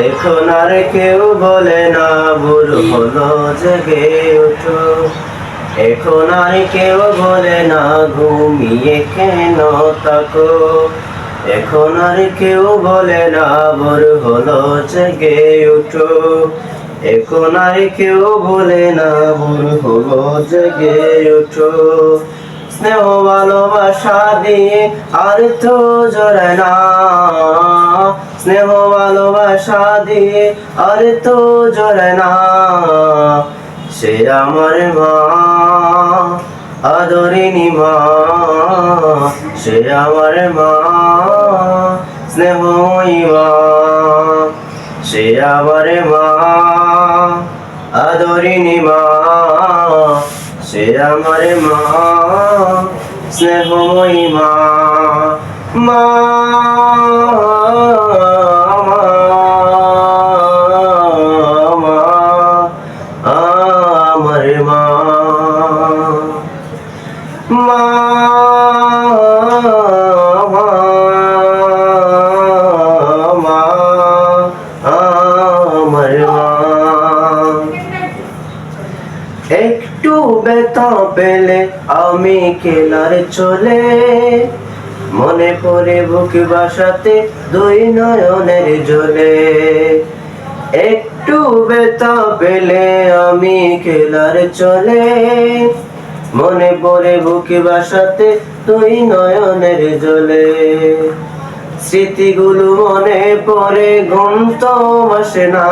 এখন আর কেউ বলে না ভোর হলো জেগে ওঠো। এখন আর কেউ বলে না ঘুমিয়ে কেন থাকো। এখন আর কেউ বলে না ভোর হলো জেগে ওঠো। এখন আর কেউ বলে না ভোর হলো জেগে ওঠো। স্নেহ ভালোবাসা দিয়ে আর তো জড়ায় না। স্নেহ ভালোবাসা দিয়ে আর তো জড়ায় না। সে আমার মা, আদরিনী মা। সে আমার মা, স্নেহময়ী মা। সে আমার মা, আদরিনী মা। সে আমার মা, স্নেহময়ী মা। মা, আমার মা। মা, আমার মা। একটু ব্যথা পেলে আমি কেলার চলে, মনে পড়ে বুক বাসাতে দুই নয়নের জলে। একটু ব্যথা পেলে আমি কেলার চলে, মনে পড়ে বুক বাসাতে দুই নয়নের জলে। স্মৃতিগুলো মনে পড়ে ঘুম তো আসে না।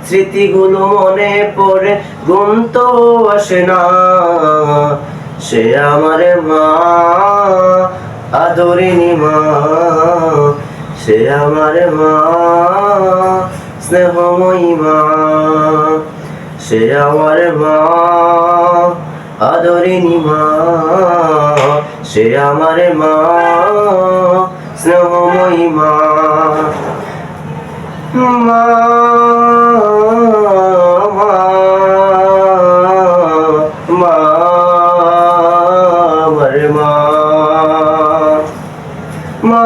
স্মৃতিগুলো মনে পড়ে ঘুম তো আসে না। সে আমার মা, আদরিনী মা। সে আমার মা, স্নেহময়ী মা। সে আমার মা, আদরিনী মা। সে আমার মা, স্নেহময়ী মা। মা, মা, মা, আমার মা। মা,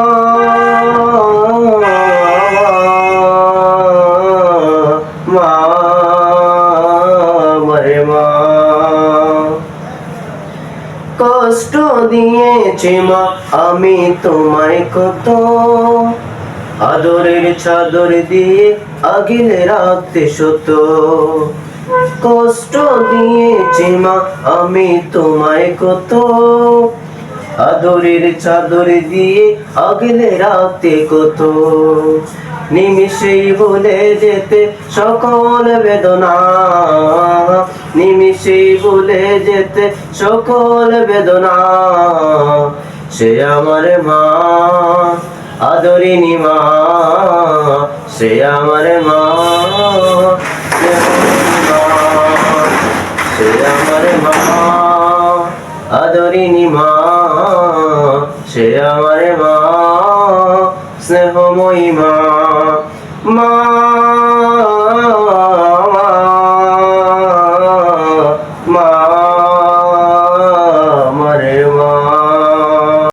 মা, আমার মা। কষ্ট দিয়েছি মা আমি তোমায় কত, আদরের চাদর দিয়ে আগলে রাখতে শত। কষ্ট দিয়েছি মা আমি তোমায় কত, আদরের চাদর দিয়ে আগলে রাখতে কত। নিমিষেই ভুলে যেতে সকল বেদনা। নিমিষেই ভুলে যেতে সকল বেদনা। সে আমার মা, আদরিনী মা। সে আমার মা, সে আমার মা, আদরিনী মা। সে আমার মা, স্নেহময়ী মা। মা,